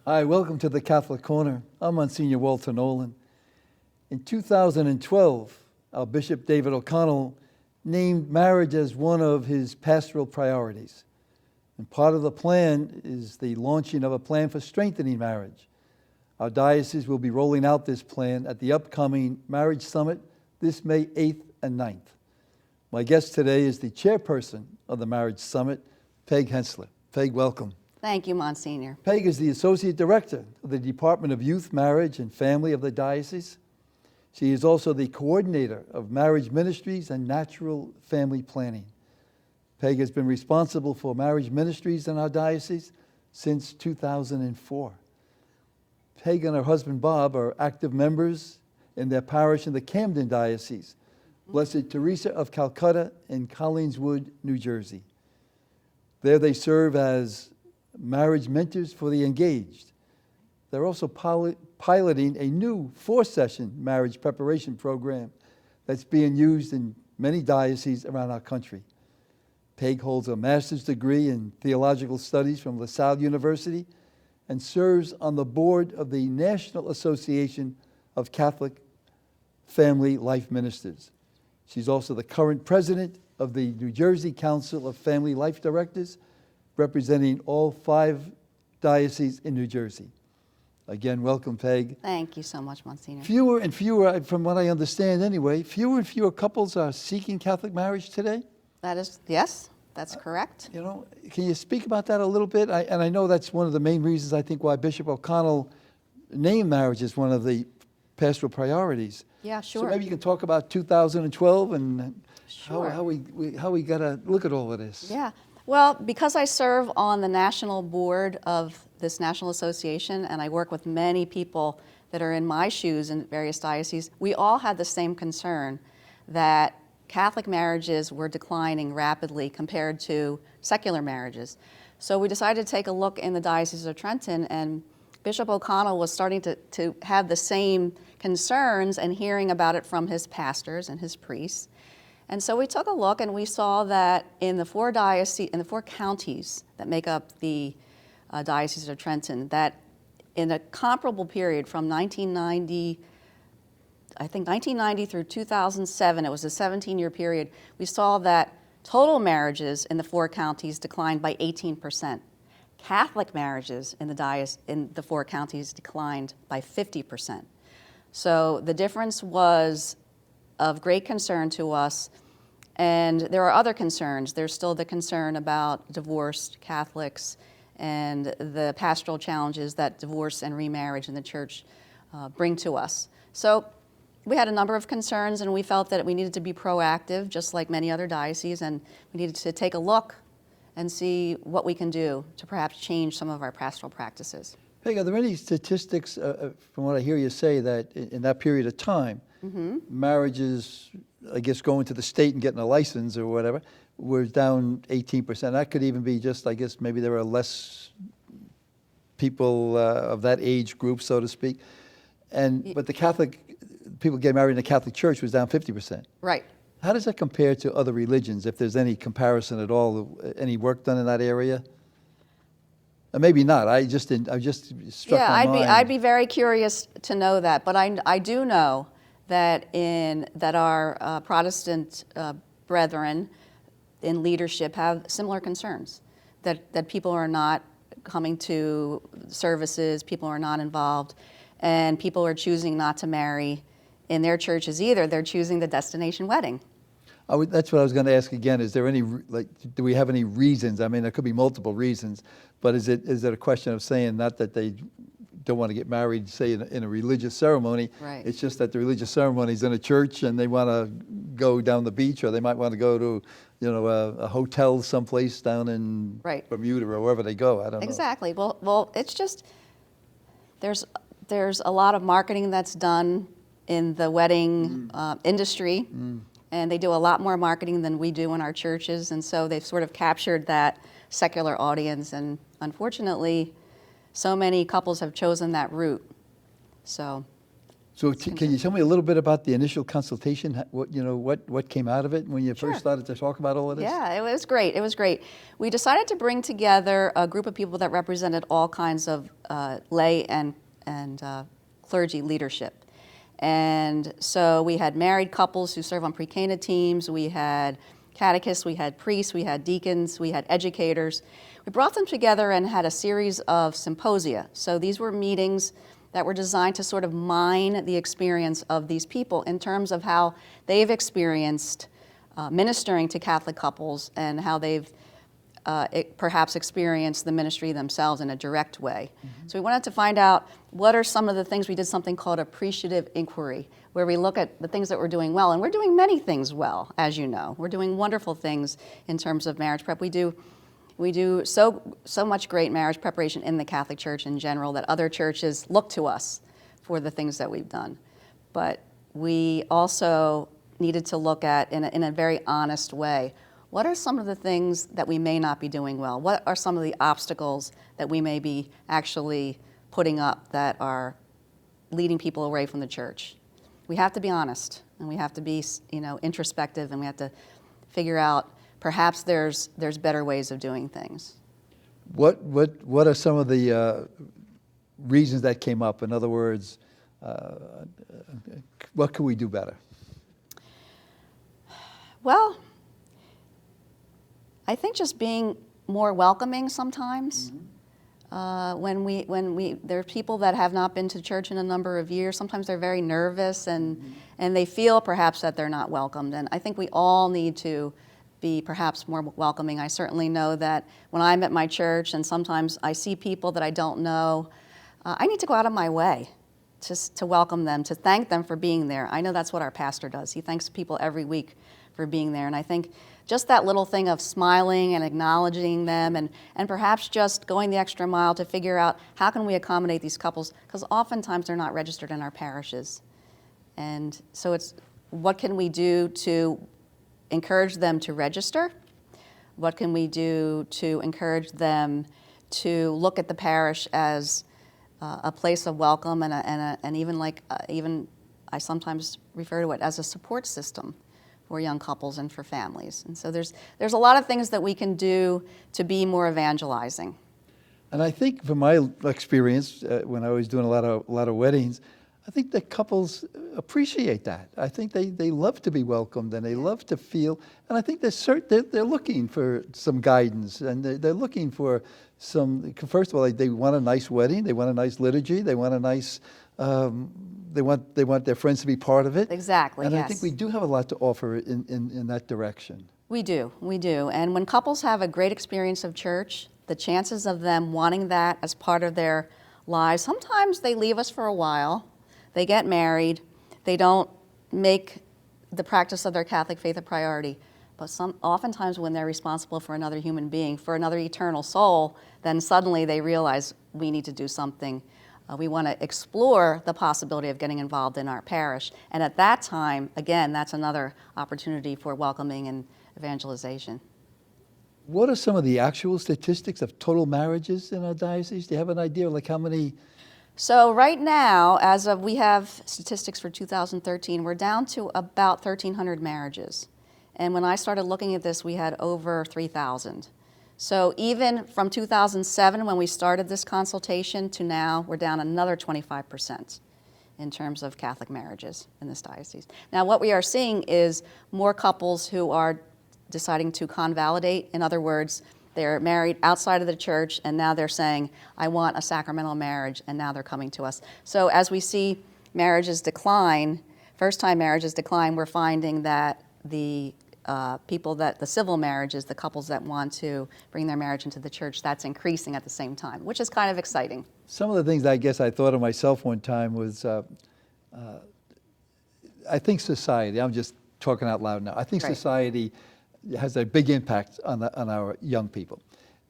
Hi, welcome to the Catholic Corner. I'm Monsignor Walter Nolan. In 2012, our Bishop David O'Connell named marriage as one of his pastoral priorities. And part of the plan is the launching of a plan for strengthening marriage. Our diocese will be rolling out this plan at the upcoming Marriage Summit this May 8th and 9th. My guest today is the chairperson of the Marriage Summit, Peg Hensler. Peg, welcome. Thank you, Monsignor. Peg is the Associate Director of the Department of Youth, Marriage, and Family of the Diocese. She is also the Coordinator of Marriage Ministries and Natural Family Planning. Peg has been responsible for marriage ministries in our diocese since 2004. Peg and her husband Bob are active members in their parish in the Camden Diocese, Blessed Teresa of Calcutta in Collingswood, New Jersey. There they serve as marriage mentors for the engaged. They're also piloting a new 4-session marriage preparation program that's being used in many dioceses around our country. Peg holds a master's degree in theological studies from LaSalle University and serves on the board of the National Association of Catholic Family Life Ministers. She's also the current president of the New Jersey Council of Family Life Directors, representing all 5 dioceses in New Jersey. Again, welcome, Peg. Thank you so much, Monsignor. Fewer and fewer, from what I understand anyway, fewer and fewer couples are seeking Catholic marriage today? Yes, that's correct. Can you speak about that a little bit? And I know that's one of the main reasons I think why Bishop O'Connell named marriage as one of the pastoral priorities. Yeah, sure. So maybe you can talk about 2012 and Sure. how we got to look at all of this. Yeah. Well, because I serve on the national board of this national association and I work with many people that are in my shoes in various dioceses, we all had the same concern that Catholic marriages were declining rapidly compared to secular marriages. So we decided to take a look in the Diocese of Trenton, and Bishop O'Connell was starting to have the same concerns and hearing about it from his pastors and his priests. And so we took a look and we saw that in the 4 counties that make up the Diocese of Trenton, that in a comparable period from 1990 through 2007, it was a 17-year period, we saw that total marriages in the 4 counties declined by 18%. Catholic marriages in the 4 counties declined by 50%. So the difference was of great concern to us. And there are other concerns. There's still the concern about divorced Catholics and the pastoral challenges that divorce and remarriage in the church bring to us. So we had a number of concerns, and we felt that we needed to be proactive, just like many other dioceses, and we needed to take a look and see what we can do to perhaps change some of our pastoral practices. Peg, are there any statistics, from what I hear you say, that in that period of time, marriages, I guess, going to the state and getting a license or whatever, were down 18%? That could even be just, I guess, maybe there are less people of that age group, so to speak. But the Catholic, people getting married in the Catholic Church was down 50%. Right. How does that compare to other religions, if there's any comparison at all, any work done in that area? Maybe not. I just struck my mind. I'd be very curious to know that. But I do know that our Protestant brethren in leadership have similar concerns, that people are not coming to services, people are not involved, and people are choosing not to marry in their churches either. They're choosing the destination wedding. That's what I was going to ask again. Is there any, do we have any reasons? I mean, there could be multiple reasons, but is it a question of saying not that they don't want to get married, say, in a religious ceremony? Right. It's just that the religious ceremony is in a church and they want to go down the beach, or they might want to go to, a hotel someplace down in Bermuda or wherever they go. I don't know. Exactly. Well, it's just, there's a lot of marketing that's done in the wedding industry. And they do a lot more marketing than we do in our churches, and so they've sort of captured that secular audience, and unfortunately, so many couples have chosen that route. So So can you tell me a little bit about the initial consultation? What came out of it when you Sure. first started to talk about all of this? Yeah, it was great. It was great. We decided to bring together a group of people that represented all kinds of lay and clergy leadership. And so we had married couples who serve on pre-Cana teams. We had catechists, we had priests, we had deacons, we had educators. We brought them together and had a series of symposia. So these were meetings that were designed to sort of mine the experience of these people in terms of how they've experienced ministering to Catholic couples and how they've perhaps experienced the ministry themselves in a direct way. Mm-hmm. So we wanted to find out what are some of the things. We did something called appreciative inquiry, where we look at the things that we're doing well, and we're doing many things well, as you know. We're doing wonderful things in terms of marriage prep. We do so much great marriage preparation in the Catholic Church in general that other churches look to us for the things that we've done. But we also needed to look at, in a very honest way, what are some of the things that we may not be doing well? What are some of the obstacles that we may be actually putting up that are leading people away from the church? We have to be honest, and we have to be, introspective, and we have to figure out perhaps there's better ways of doing things. What are some of the reasons that came up? In other words, what could we do better? Well, I think just being more welcoming sometimes. Mm-hmm. When there are people that have not been to church in a number of years, sometimes they're very nervous and they feel perhaps that they're not welcomed. And I think we all need to be perhaps more welcoming. I certainly know that when I'm at my church and sometimes I see people that I don't know, I need to go out of my way to welcome them, to thank them for being there. I know that's what our pastor does. He thanks people every week for being there. And I think just that little thing of smiling and acknowledging them and perhaps just going the extra mile to figure out how can we accommodate these couples, because oftentimes they're not registered in our parishes. And so it's what can we do to encourage them to register? What can we do to encourage them to look at the parish as a place of welcome and even I sometimes refer to it as a support system for young couples and for families. And so there's a lot of things that we can do to be more evangelizing. And I think from my experience, when I was doing a lot of weddings, I think that couples appreciate that. I think they love to be welcomed and they love to feel, and I think they're looking for some guidance and they're looking for some, first of all, they want a nice wedding, they want a nice liturgy, they want a nice, they want their friends to be part of it. Exactly, and yes. I think we do have a lot to offer in that direction. We do. And when couples have a great experience of church, the chances of them wanting that as part of their lives, sometimes they leave us for a while, they get married, they don't make the practice of their Catholic faith a priority. But oftentimes when they're responsible for another human being, for another eternal soul, then suddenly they realize we need to do something. We want to explore the possibility of getting involved in our parish. And at that time, again, that's another opportunity for welcoming and evangelization. What are some of the actual statistics of total marriages in our diocese? Do you have an idea, like how many? So right now, we have statistics for 2013, we're down to about 1,300 marriages. And when I started looking at this, we had over 3,000. So even from 2007, when we started this consultation, to now, we're down another 25% in terms of Catholic marriages in this diocese. Now, what we are seeing is more couples who are deciding to convalidate. In other words, they're married outside of the church, and now they're saying, I want a sacramental marriage, and now they're coming to us. So as we see marriages decline, first-time marriages decline, we're finding that the the civil marriages, the couples that want to bring their marriage into the church, that's increasing at the same time, which is kind of exciting. Some of the things I guess I thought of myself one time was, I think society, I'm just talking out loud now, I think Right. society has a big impact on our young people.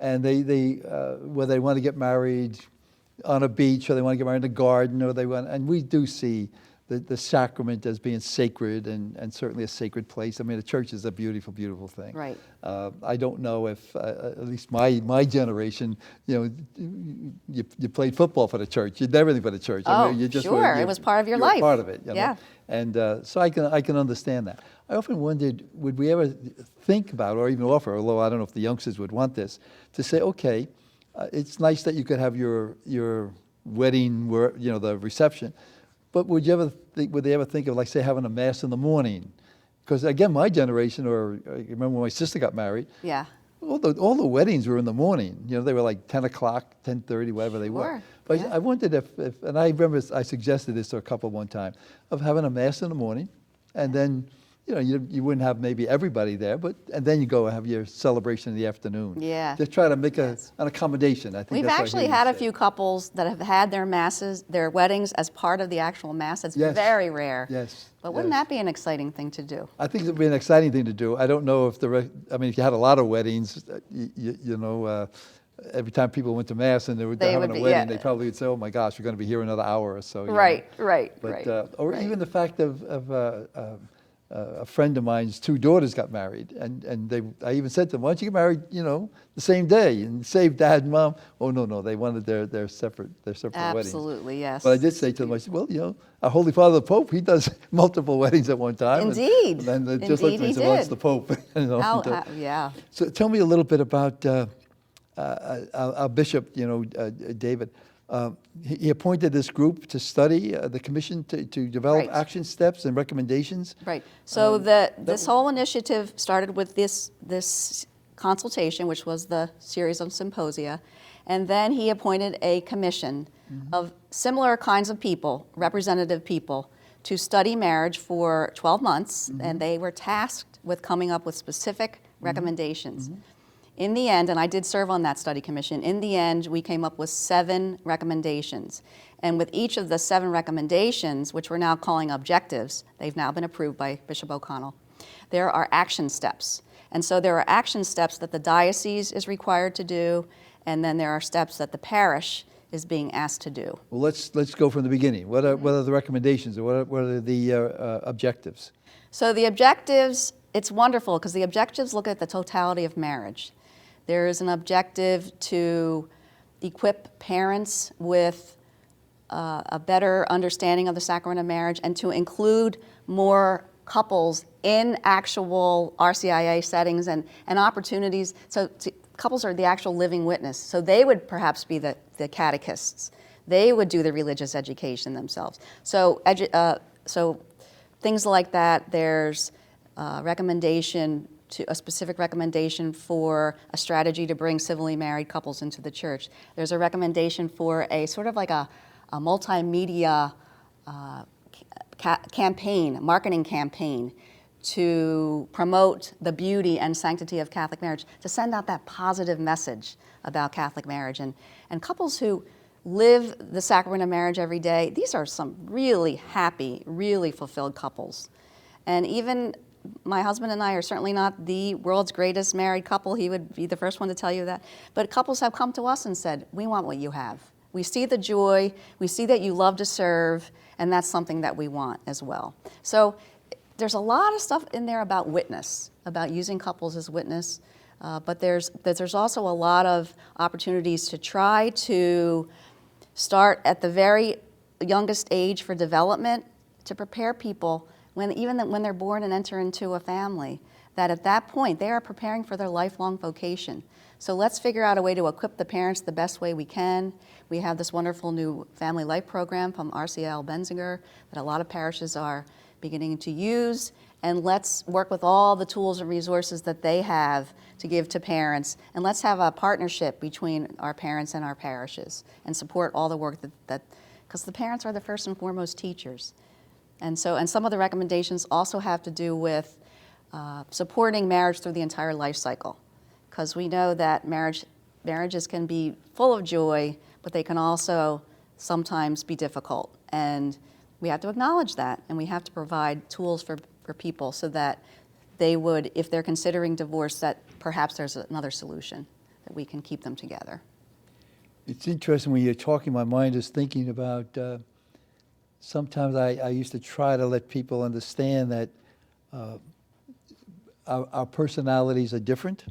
And they whether they want to get married on a beach or they want to get married in a garden and we do see the sacrament as being sacred and certainly a sacred place. I mean, a church is a beautiful, beautiful thing. Right. I don't know if, at least my generation, you played football for the church. You did everything for the church. I mean, Oh, you just sure. It was part of your you were life. part of it. You know? Yeah. And so I can understand that. I often wondered, would we ever think about or even offer, although I don't know if the youngsters would want this, to say, okay, it's nice that you could have your wedding, the reception, but would they ever think of, like, say, having a mass in the morning? Because again, my generation, or I remember when my sister got married, Yeah. all the weddings were in the morning. They were like 10 o'clock, 10:30, whatever they were. Sure, But yeah. I wondered if, and I remember I suggested this to a couple one time, of having a mass in the morning, and then, you wouldn't have maybe everybody there, and then you go have your celebration in the afternoon. Yeah. Just try to make Yes. an accommodation. I think We've that's what I actually hear you had a say. few couples that have had their weddings as part of the actual mass. It's Yes. very rare. Yes. But wouldn't yes. that be an exciting thing to do? I think it would be an exciting thing to do. I don't know if if you had a lot of weddings, every time people went to mass and they're They having would a be- wedding, yeah. they probably would say, "Oh my gosh, we're going to be here another hour or so." Right, right, But right. or right. even the fact of a friend of mine's two daughters got married, and I even said to them, "Why don't you get married, the same day and save dad and mom?" Oh no, they wanted their separate weddings. Absolutely, yes. But I did say to them, I said, "Well, our Holy Father, the Pope, he does multiple weddings at one time." Indeed. And then they just looked at me and Indeed he said, "Well, it's did. the Pope." Yeah. So tell me a little bit about our bishop, David. He appointed this group to study, the commission to develop Right. action steps and recommendations. Right. So this whole initiative started with this consultation, which was the series of symposia, and then he appointed a commission of similar kinds of people, representative people, to study marriage for 12 months, and they were tasked with coming up with specific recommendations. In the end, and I did serve on that study commission, in the end, we came up with 7 recommendations. And with each of the 7 recommendations, which we're now calling objectives, they've now been approved by Bishop O'Connell, there are action steps. And so there are action steps that the diocese is required to do, and then there are steps that the parish is being asked to do. Well, let's go from the beginning. What are the recommendations, or what are the objectives? So the objectives, it's wonderful because the objectives look at the totality of marriage. There is an objective to equip parents with a better understanding of the sacrament of marriage and to include more couples in actual RCIA settings and opportunities. So couples are the actual living witness. So they would perhaps be the catechists. They would do the religious education themselves. So things like that. There's a specific recommendation for a strategy to bring civilly married couples into the church. There's a recommendation for a sort of like a multimedia marketing campaign to promote the beauty and sanctity of Catholic marriage, to send out that positive message about Catholic marriage. And couples who live the sacrament of marriage every day, these are some really happy, really fulfilled couples. And even my husband and I are certainly not the world's greatest married couple. He would be the first one to tell you that. But couples have come to us and said, we want what you have. We see the joy, we see that you love to serve, and that's something that we want as well. So there's a lot of stuff in there about witness, about using couples as witness, but there's also a lot of opportunities to try to start at the very youngest age for development, to prepare people when they're born and enter into a family, that at that point they are preparing for their lifelong vocation. So let's figure out a way to equip the parents the best way we can. We have this wonderful new family life program from RCL Benzinger that a lot of parishes are beginning to use, and let's work with all the tools and resources that they have to give to parents, and let's have a partnership between our parents and our parishes and support all the work that because the parents are the first and foremost teachers. And some of the recommendations also have to do with supporting marriage through the entire life cycle, because we know that marriages can be full of joy, but they can also sometimes be difficult. And we have to acknowledge that, and we have to provide tools for people so that they would, if they're considering divorce, that perhaps there's another solution, that we can keep them together. It's interesting when you're talking, my mind is thinking about sometimes I used to try to let people understand that our personalities are different,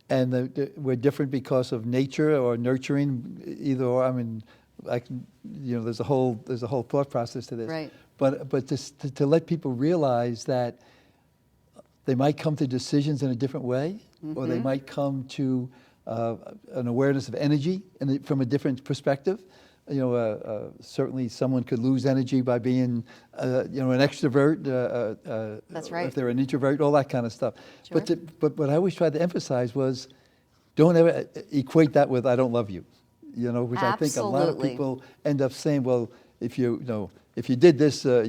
and we're different because of nature or nurturing, either or. I mean, there's a whole thought process to this. Right. But to let people realize that they might come to decisions in a different way, or they might come to an awareness of energy from a different perspective. Certainly someone could lose energy by being, an extrovert. That's right. If they're an introvert, all that kind of stuff. Sure. But what I always tried to emphasize was, don't ever equate that with "I don't love you," which I think a lot of Absolutely. people end up saying. Well, if you did this, or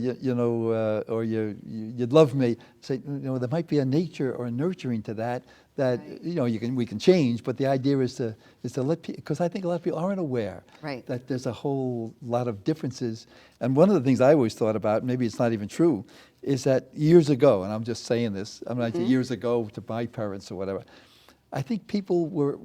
you'd love me. Say, there might be a nature or a nurturing to that. That Right. we can change, but the idea is to let people, because I think a lot of people aren't aware Right. that there's a whole lot of differences. And one of the things I always thought about, maybe it's not even true, is that years ago, and I'm just saying this, I mean, years ago to my parents or whatever, I think people were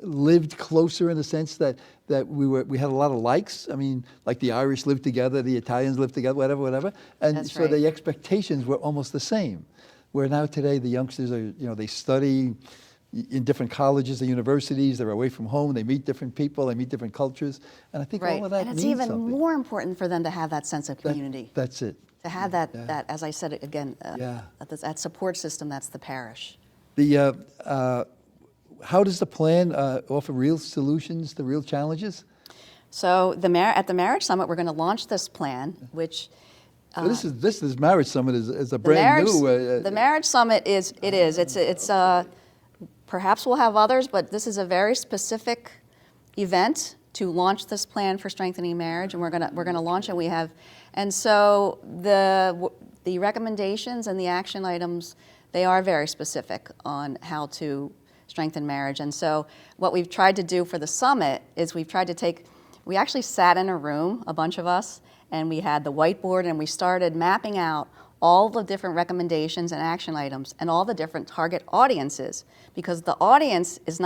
lived closer in the sense that we had a lot of likes. I mean, like the Irish lived together, the Italians lived together, whatever, and That's so right. the expectations were almost the same. Where now today the youngsters are, they study in different colleges and universities. They're away from home. They meet different people. They meet different cultures, and I think Right. all of that And it's means even something. more important for them to have that sense of community. That's it. To have that, Yeah. as I said it again, Yeah. that support system, that's the parish. The how does the plan offer real solutions to real challenges? So at the Marriage Summit, we're going to launch this plan, which So this is Marriage Summit is a the brand marriage, new. the Marriage Summit it's perhaps we'll have others, but this is a very specific event to launch this plan for strengthening marriage, and we're gonna launch it. And so the recommendations and the action items, they are very specific on how to strengthen marriage. And so what we've tried to do for the summit is we actually sat in a room, a bunch of us, and we had the whiteboard, and we started mapping out all the different recommendations and action items and all the different target audiences, because the audience is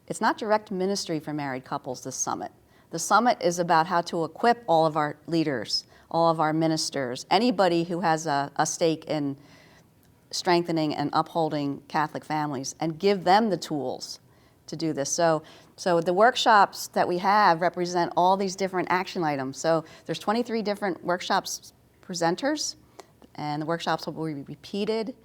it's not direct ministry for married couples, this summit. The summit is about how to equip all of our leaders, all of our ministers, anybody who has a stake in strengthening and upholding Catholic families, and give them the tools to do this. So the workshops that we have represent all these different action items. So there's 23 different workshops presenters, and the workshops will be repeated.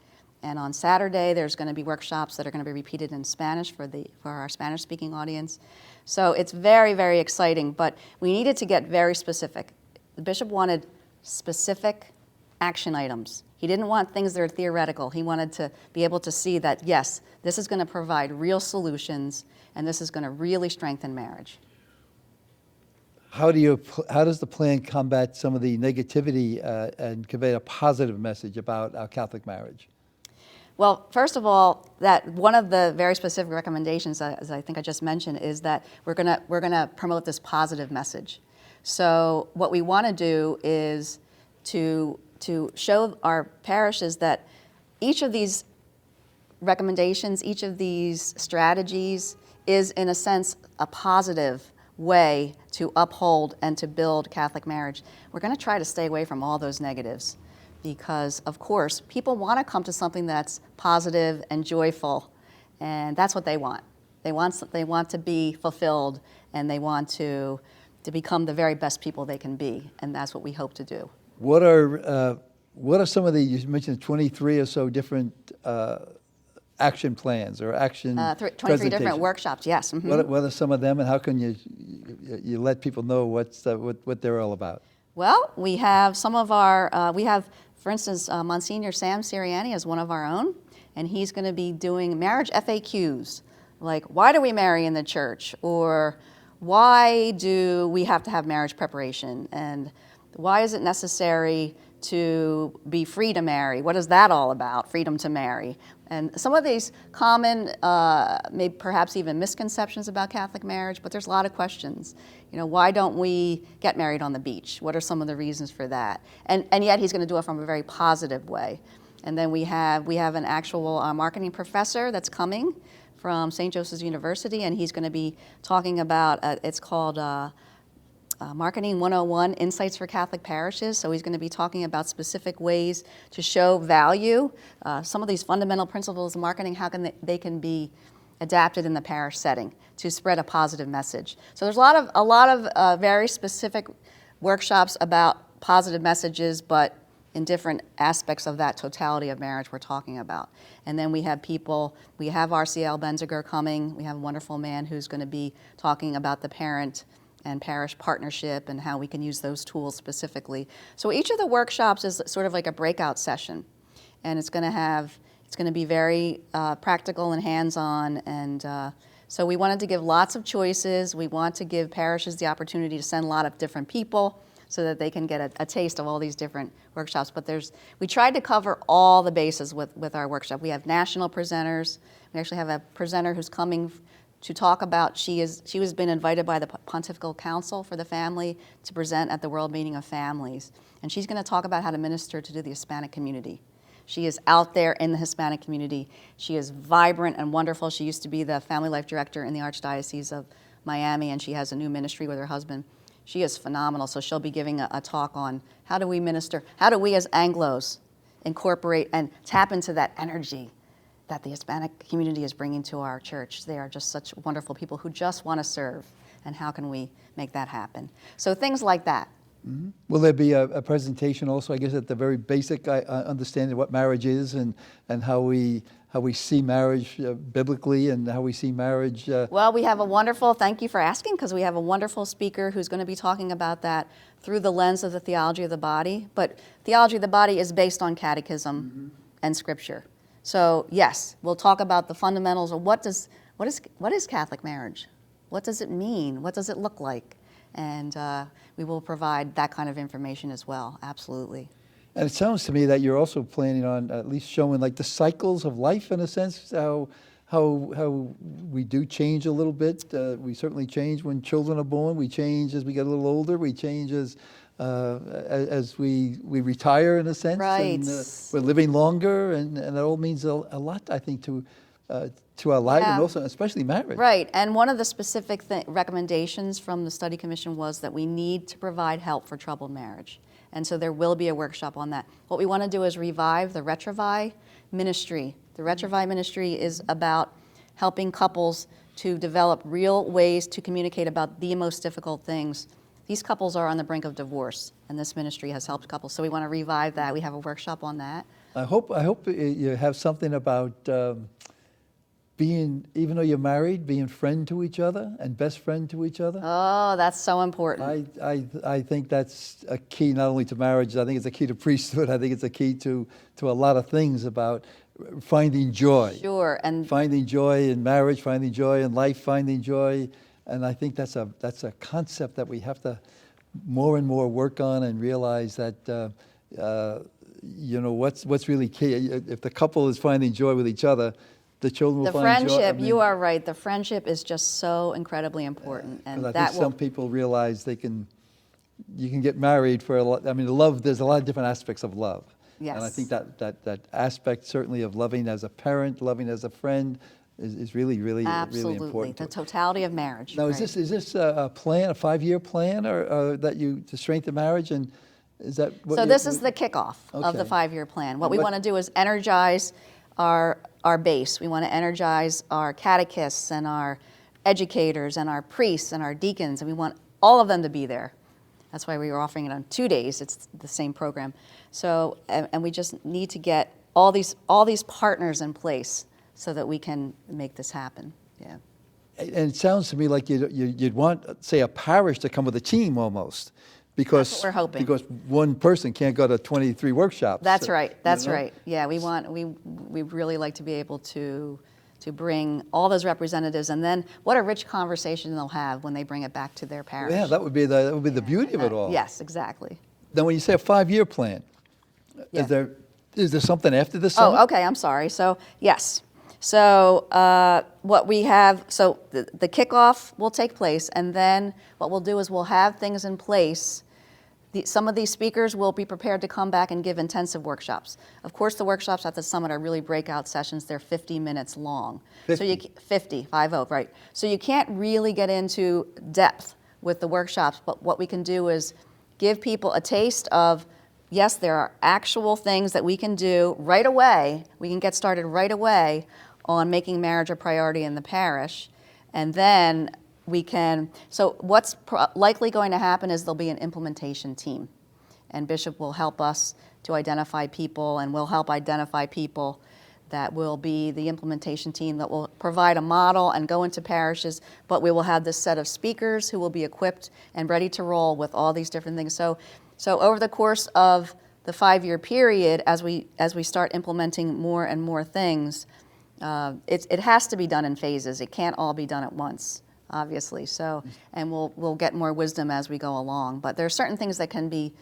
And on Saturday, there's going to be workshops that are going to be repeated in Spanish for our Spanish-speaking audience. So it's very, very exciting, but we needed to get very specific. The bishop wanted specific action items. He didn't want things that are theoretical. He wanted to be able to see that, yes, this is going to provide real solutions, and this is going to really strengthen marriage. How does the plan combat some of the negativity and convey a positive message about our Catholic marriage? Well, first of all, that one of the very specific recommendations, as I think I just mentioned, is that we're gonna promote this positive message. So what we want to do is to show our parishes that each of these recommendations, each of these strategies is, in a sense, a positive way to uphold and to build Catholic marriage. We're going to try to stay away from all those negatives because, of course, people want to come to something that's positive and joyful, and that's what they want. They want to be fulfilled, and they want to become the very best people they can be, and that's what we hope to do. What are some of you mentioned 23 or so different action plans or action 23 different workshops, yes. Mm-hmm. What are some of them, and how can you let people know what they're all about? Well, we have some of our, for instance, Monsignor Sam Siriani is one of our own, and he's going to be doing marriage FAQs, like why do we marry in the church, or why do we have to have marriage preparation, and why is it necessary to be free to marry? What is that all about, freedom to marry? And some of these common, maybe perhaps even misconceptions about Catholic marriage, but there's a lot of questions. Why don't we get married on the beach? What are some of the reasons for that? And yet he's going to do it from a very positive way. And then we have an actual marketing professor that's coming from St. Joseph's University, and he's going to be talking about, it's called Marketing 101, Insights for Catholic Parishes. So he's going to be talking about specific ways to show value. Some of these fundamental principles of marketing, how can they can be adapted in the parish setting to spread a positive message. So there's a lot of very specific workshops about positive messages, but in different aspects of that totality of marriage we're talking about. And then we have RCL Benziger coming. We have a wonderful man who's going to be talking about the parent and parish partnership and how we can use those tools specifically. So each of the workshops is sort of like a breakout session, and it's going to be very practical and hands-on, and so we wanted to give lots of choices. We want to give parishes the opportunity to send a lot of different people so that they can get a taste of all these different workshops. But we tried to cover all the bases with our workshop. We have national presenters. We actually have a presenter who's coming to talk about, she was been invited by the Pontifical Council for the Family to present at the World Meeting of Families. And she's going to talk about how to minister to the Hispanic community. She is out there in the Hispanic community. She is vibrant and wonderful. She used to be the Family Life Director in the Archdiocese of Miami, and she has a new ministry with her husband. She is phenomenal, so she'll be giving a talk on how do we minister, how do we as Anglos incorporate and tap into that energy that the Hispanic community is bringing to our church. They are just such wonderful people who just want to serve, and how can we make that happen? So things like that. Mm-hmm. Will there be a presentation also, I guess, at the very basic understanding what marriage is and how we see marriage biblically and how we see marriage? Well, we have a wonderful, thank you for asking, because we have a wonderful speaker who's going to be talking about that through the lens of the theology of the body. But theology of the body is based on catechism and scripture. So yes, we'll talk about the fundamentals of what is Catholic marriage? What does it mean? What does it look like? And we will provide that kind of information as well, absolutely. And it sounds to me that you're also planning on at least showing like the cycles of life in a sense, how we do change a little bit. We certainly change when children are born. We change as we get a little older. We change as we retire in a sense. Right. And we're living longer, and that all means a lot, I think, to our life, Yeah. and also especially marriage. Right, and one of the specific recommendations from the study commission was that we need to provide help for troubled marriage. And so there will be a workshop on that. What we want to do is revive the Retrovi ministry. The Retrovi ministry is about helping couples to develop real ways to communicate about the most difficult things. These couples are on the brink of divorce, and this ministry has helped couples. So we want to revive that. We have a workshop on that. I hope you have something about being, even though you're married, being friend to each other and best friend to each other. Oh, that's so important. I think that's a key not only to marriage. I think it's a key to priesthood. I think it's a key to a lot of things about finding joy. Sure, and finding joy in marriage, finding joy in life, finding joy, and I think that's a concept that we have to more and more work on and realize that what's really key. If the couple is finding joy with each other, the children will the find joy. friendship, you are right. The friendship is just so incredibly important, and I that think some people realize you can get married for a lot. I mean, love. There's a lot of different aspects of love. Yes. And I think that aspect certainly of loving as a parent, loving as a friend, is really absolutely really important. the totality of marriage. Now, right. is this a plan, a 5-year plan, or that to strengthen marriage, and is that what? So this is the kickoff of the Okay. 5-year plan. What we want to do is energize our base. We want to energize our catechists and our educators and our priests and our deacons, and we want all of them to be there. That's why we were offering it on 2 days. It's the same program. So, and we just need to get all these partners in place so that we can make this happen. Yeah. And it sounds to me like you'd want, say, a parish to come with a team almost, because That's what we're hoping. because one person can't go to 23 workshops. That's right. That's you know? right. Yeah, we really like to be able to bring all those representatives, and then what a rich conversation they'll have when they bring it back to their parish. Yeah, that would be the beauty of it all. Yes, exactly. Now, when you say a 5-year plan, Yeah. is there something after this summit? Oh, okay, I'm sorry. So, yes. So what we have, so the kickoff will take place, and then what we'll do is we'll have things in place. Some of these speakers will be prepared to come back and give intensive workshops. Of course, the workshops at the summit are really breakout sessions. They're 50 minutes long. 50? So 50, right. So you can't really get into depth with the workshops, but what we can do is give people a taste of, yes, there are actual things that we can do right away. We can get started right away on making marriage a priority in the parish. And then we can, so what's likely going to happen is there'll be an implementation team. And Bishop will help us to identify people, and we'll help identify people that will be the implementation team that will provide a model and go into parishes, but we will have this set of speakers who will be equipped and ready to roll with all these different things. So over the course of the 5-year period, as we start implementing more and more things, it has to be done in phases. It can't all be done at once, obviously. So, and we'll get more wisdom as we go along. But there are certain things that can be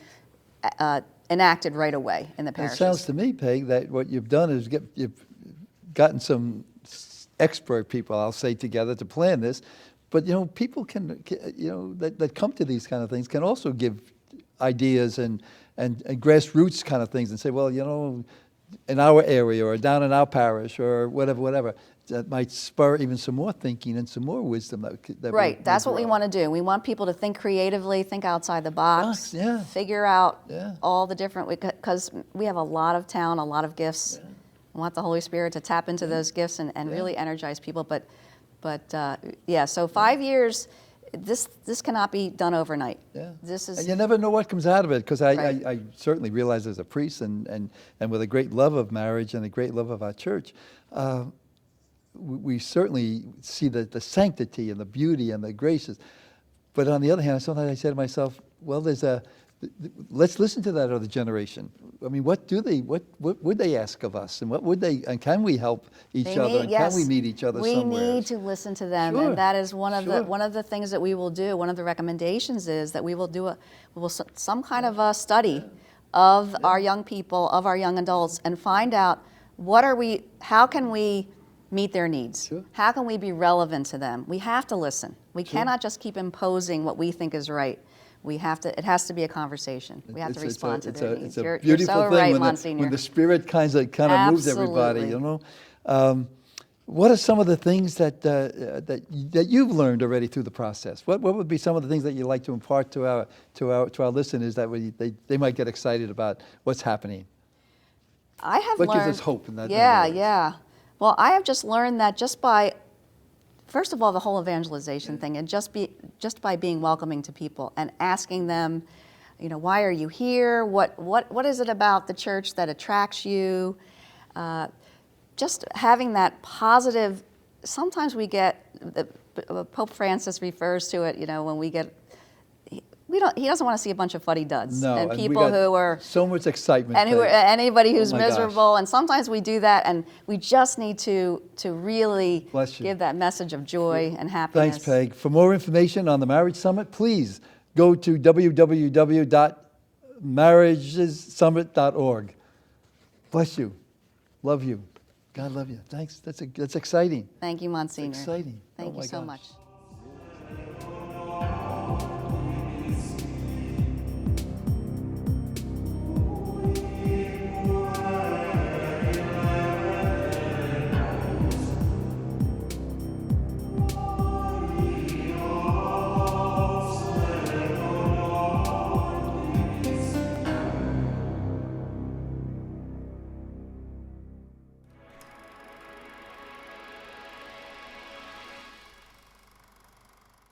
enacted right away in the It parishes. sounds to me, Peg, that what you've done is you've gotten some expert people, I'll say, together to plan this. But, people can that come to these kind of things can also give ideas and grassroots kind of things and say, well, in our area or down in our parish or whatever, that might spur even some more thinking and some more wisdom. Right, that's what we want to do. We want people to think creatively, think outside the box, yeah. figure out Yeah. all the different, because we have a lot of talent, a lot of gifts. We want the Holy Spirit to tap into those gifts and really energize people. But so 5 years, this cannot be done overnight. Yeah. This is, And you never know what comes out of it, because Right. I certainly realize as a priest and with a great love of marriage and a great love of our church, we certainly see the sanctity and the beauty and the graces. But on the other hand, sometimes I say to myself, well, let's listen to that other generation. I mean, what would they ask of us, and what would and can we help each They other, need- and yes, can we meet each other we somewhere? need to listen to them, Sure, and that is one of sure. the things that we will do. One of the recommendations is that we will do some kind of a study of our young people, of our young adults, and find out how can we meet their needs? Sure. How can we be relevant to them? We have to listen. We Sure. cannot just keep imposing what we think is right. It has to be a conversation. We have to respond to their needs. It's a You're beautiful so thing right, when Monsignor. the Spirit kind of moves everybody. Absolutely. What are some of the things that you've learned already through the process? What would be some of the things that you'd like to impart to our listeners that they might get excited about what's happening? I have What learned. gives us hope in that? Yeah, in other words? yeah. Well, I have just learned that just by, first of all, the whole evangelization thing, and just by being welcoming to people and asking them, why are you here? What is it about the church that attracts you? Just having that positive. Sometimes we get, Pope Francis refers to it, when we get. He doesn't want to see a bunch of fuddy-duds No, and we people got who are so much excitement. and anybody who's Oh my gosh. miserable. And sometimes we do that, and we just need to really Bless you. give that message of joy and happiness. Thanks, Peg. For more information on the Marriage Summit, please go to www.marriagesummit.org. Bless you. Love you. God love you. Thanks. That's exciting. Thank you, Monsignor. Exciting. Thank Oh you my so gosh. much.